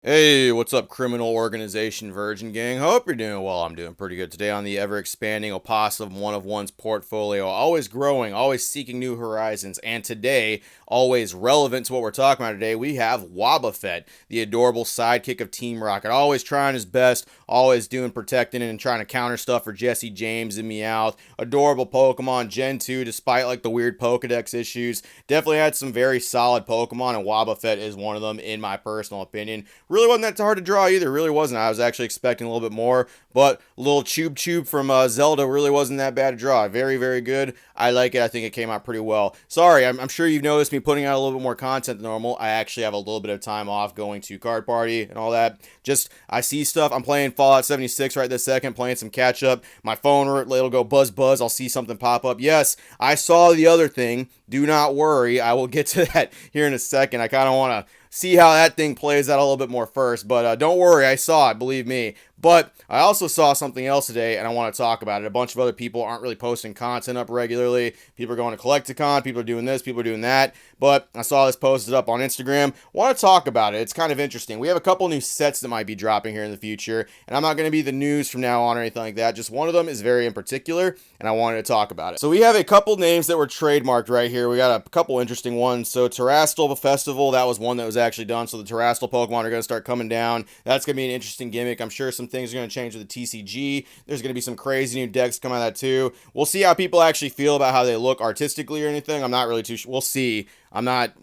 Hey, what's up, criminal organization Virgin Gang? Hope you're doing well. I'm doing pretty good today on the ever expanding opossum one of one's portfolio. Always growing, always seeking new horizons. And today, always relevant to what we're talking about today, we have Wobbuffet, the adorable sidekick of Team Rocket. Always trying his best, always doing protecting and trying to counter stuff for Jesse James and Meowth. Adorable Pokemon, Gen 2, despite like the weird Pokedex issues. Definitely had some very solid Pokemon, and Wobbuffet is one of them, in my personal opinion. Really wasn't that hard to draw either. Really wasn't. I was actually expecting a little bit more, but little Chube from Zelda really wasn't that bad to draw. Very, very good. I like it. I think it came out pretty well. Sorry, I'm sure you've noticed me putting out a little bit more content than normal. I actually have a little bit of time off going to Card Party and all that. Just, I see stuff. I'm playing Fallout 76 right this second, playing some catch up. My phone, it'll go buzz buzz. I'll see something pop up. Yes, I saw the other thing. Do not worry. I will get to that here in a second. I kind of want to see how that thing plays out a little bit more first. But don't worry, I saw it, believe me. But I also saw something else today, and I want to talk about it. A bunch of other people aren't really posting content up regularly. People are going to Collecticon. People are doing this. People are doing that. But I saw this posted up on Instagram. Want to talk about it. It's kind of interesting. We have a couple new sets that might be dropping here in the future, and I'm not going to be the news from now on or anything like that. Just one of them is very in particular, and I wanted to talk about it. So we have a couple names that were trademarked right here. We got a couple interesting ones. So Terastal Festival, that was one that was actually done. So the Terastal Pokemon are going to start coming down. That's going to be an interesting gimmick. I'm sure some things are going to change with the TCG. There's going to be some crazy new decks come out of that too. We'll see how people actually feel about how they look artistically or anything. I'm not really too sure. We'll see. I'm not,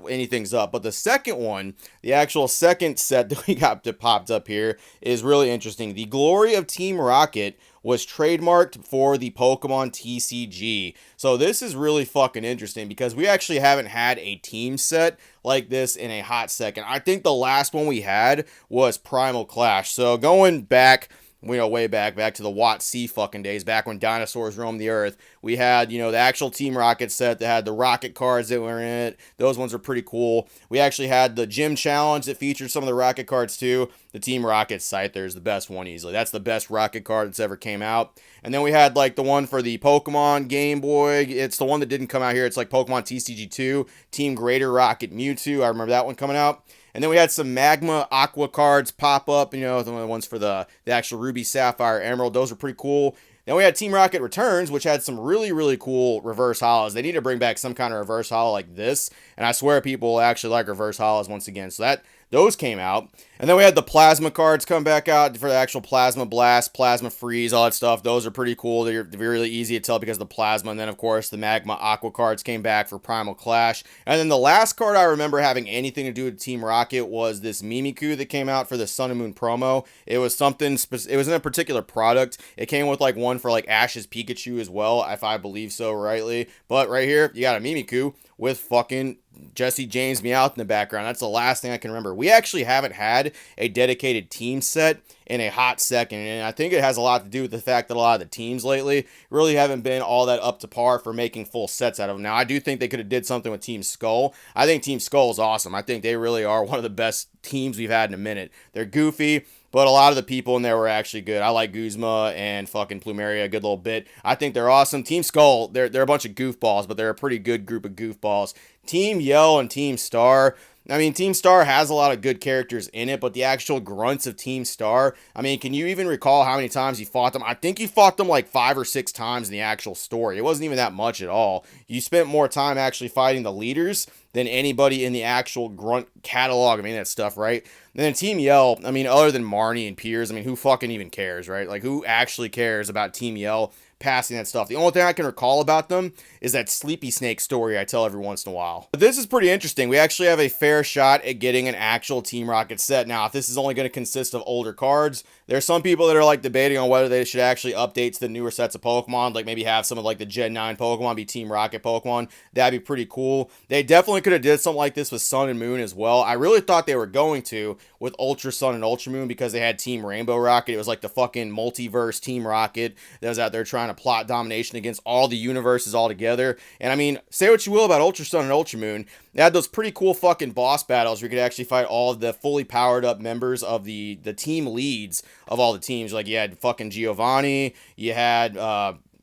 anything's up. But the second one, the actual second set that we got that popped up here is really interesting. The Glory of Team Rocket was trademarked for the Pokemon TCG. So this is really fucking interesting because we actually haven't had a team set like this in a hot second. I think the last one we had was Primal Clash. So going back, way back to the WotC fucking days, back when dinosaurs roamed the earth. We had, the actual Team Rocket set that had the rocket cards that were in it. Those ones are pretty cool. We actually had the Gym Challenge that featured some of the rocket cards too. The Team Rocket Scyther is the best one easily. That's the best rocket card that's ever came out. And then we had like the one for the Pokemon Game Boy. It's the one that didn't come out here. It's like Pokemon TCG2, Team Greater Rocket Mewtwo. I remember that one coming out. And then we had some Magma Aqua cards pop up, the ones for the actual Ruby, Sapphire, Emerald. Those are pretty cool. Then we had Team Rocket Returns, which had some really, really cool reverse holos. They need to bring back some kind of reverse holo like this. And I swear people will actually like reverse holos once again. So those came out. And then we had the Plasma cards come back out for the actual Plasma Blast, Plasma Freeze, all that stuff. Those are pretty cool. They're really easy to tell because of the Plasma. And then, of course, the Magma Aqua cards came back for Primal Clash. And then the last card I remember having anything to do with Team Rocket was this Mimikyu that came out for the Sun and Moon promo. It was something, it was in a particular product. It came with like one for like Ash's Pikachu as well, if I believe so rightly. But right here, you got a Mimikyu with fucking Jesse James Meowth in the background. That's the last thing I can remember. We actually haven't had a dedicated team set in a hot second, and I think it has a lot to do with the fact that a lot of the teams lately really haven't been all that up to par for making full sets out of them. Now, I do think they could have did something with Team Skull. I think Team Skull is awesome. I think they really are one of the best teams we've had in a minute. They're goofy, but a lot of the people in there were actually good. I like Guzma and fucking Plumeria a good little bit. I think they're awesome. Team Skull, they're a bunch of goofballs, but they're a pretty good group of goofballs. Team Yell and Team Star, I mean, Team Star has a lot of good characters in it, but the actual grunts of Team Star, I mean, can you even recall how many times you fought them? I think you fought them like 5 or 6 times in the actual story. It wasn't even that much at all. You spent more time actually fighting the leaders than anybody in the actual grunt catalog. I mean, that stuff, right? And then Team Yell, I mean, other than Marnie and Piers, I mean, who fucking even cares, right? Like, who actually cares about Team Yell passing that stuff? The only thing I can recall about them is that Sleepy Snake story I tell every once in a while. But this is pretty interesting. We actually have a fair shot at getting an actual Team Rocket set. Now, if this is only going to consist of older cards, there's some people that are like debating on whether they should actually update to the newer sets of Pokemon, like maybe have some of like the Gen 9 Pokemon be Team Rocket Pokemon. That'd be pretty cool. They definitely could have did something like this with Sun and Moon as well. I really thought they were going to with Ultra Sun and Ultra Moon because they had Team Rainbow Rocket. It was like the fucking multiverse Team Rocket that was out there trying to plot domination against all the universes all together. And I mean, say what you will about Ultra Sun and Ultra Moon, they had those pretty cool fucking boss battles where you could actually fight all of the fully powered up members of the team leads of all the teams. Like you had fucking Giovanni, you had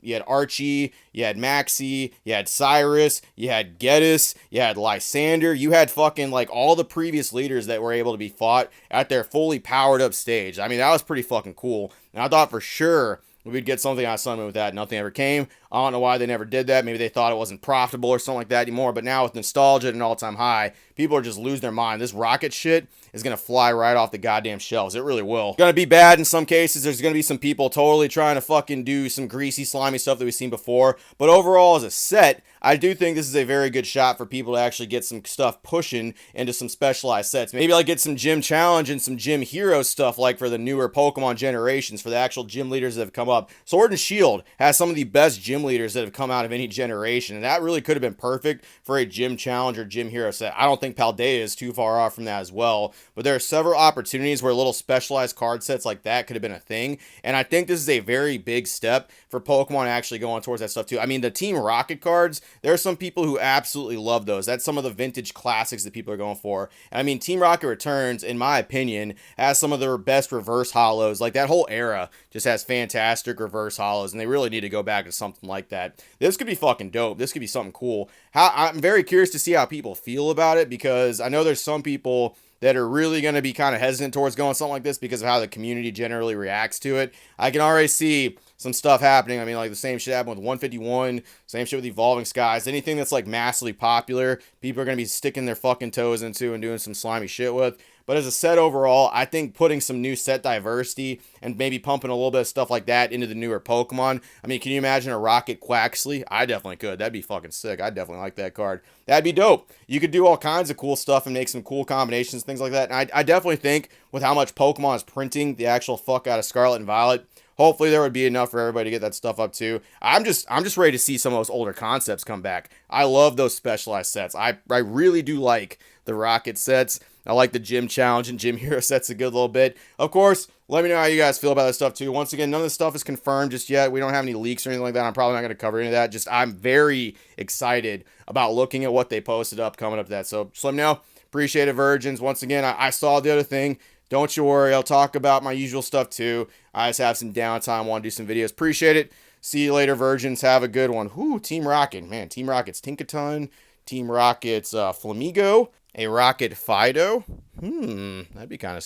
you had Archie, you had Maxi, you had Cyrus, you had Geddes, you had Lysander, you had fucking like all the previous leaders that were able to be fought at their fully powered up stage. I mean, that was pretty fucking cool. And I thought for sure we'd get something out of Sun Moon with that. Nothing ever came. I don't know why they never did that. Maybe they thought it wasn't profitable or something like that anymore. But now with nostalgia at an all-time high, people are just losing their mind. This rocket shit is going to fly right off the goddamn shelves. It really will. It's going to be bad in some cases. There's going to be some people totally trying to fucking do some greasy, slimy stuff that we've seen before. But overall, as a set, I do think this is a very good shot for people to actually get some stuff pushing into some specialized sets. Maybe like get some gym challenge and some gym hero stuff like for the newer Pokemon generations, for the actual gym leaders that have come up. Sword and Shield has some of the best gym leaders that have come out of any generation, and that really could have been perfect for a gym challenge or gym hero set. I don't think Paldea is too far off from that as well, but there are several opportunities where little specialized card sets like that could have been a thing, and I think this is a very big step for Pokemon actually going towards that stuff too. I mean, the Team Rocket cards, there are some people who absolutely love those. That's some of the vintage classics that people are going for. And I mean, Team Rocket Returns, in my opinion, has some of their best reverse holos. Like, that whole era just has fantastic reverse holos, and they really need to go back to something like that. This could be fucking dope. This could be something cool. I'm very curious to see how people feel about it, because I know there's some people that are really going to be kind of hesitant towards going something like this because of how the community generally reacts to it. I can already see some stuff happening. I mean, like the same shit happened with 151, same shit with Evolving Skies. Anything that's like massively popular, people are going to be sticking their fucking toes into and doing some slimy shit with. But as a set overall, I think putting some new set diversity and maybe pumping a little bit of stuff like that into the newer Pokemon. I mean, can you imagine a Rocket Quaxley? I definitely could. That'd be fucking sick. I'd definitely like that card. That'd be dope. You could do all kinds of cool stuff and make some cool combinations, things like that. And I definitely think with how much Pokemon is printing the actual fuck out of Scarlet and Violet, hopefully there would be enough for everybody to get that stuff up too. I'm just ready to see some of those older concepts come back. I love those specialized sets. I really do like the Rocket sets. I like the Gym Challenge and Gym Hero sets a good little bit. Of course, let me know how you guys feel about this stuff too. Once again, none of this stuff is confirmed just yet. We don't have any leaks or anything like that. I'm probably not going to cover any of that. Just I'm very excited about looking at what they posted up coming up to that. So just let me know. Appreciate it, Virgins. Once again, I saw the other thing. Don't you worry. I'll talk about my usual stuff too. I just have some downtime. Want to do some videos. Appreciate it. See you later, Virgins. Have a good one. Whoo, Team Rocket. Man, Team Rocket's Tinkaton. Team Rocket's Flamigo. A Rocket Fido. That'd be kind of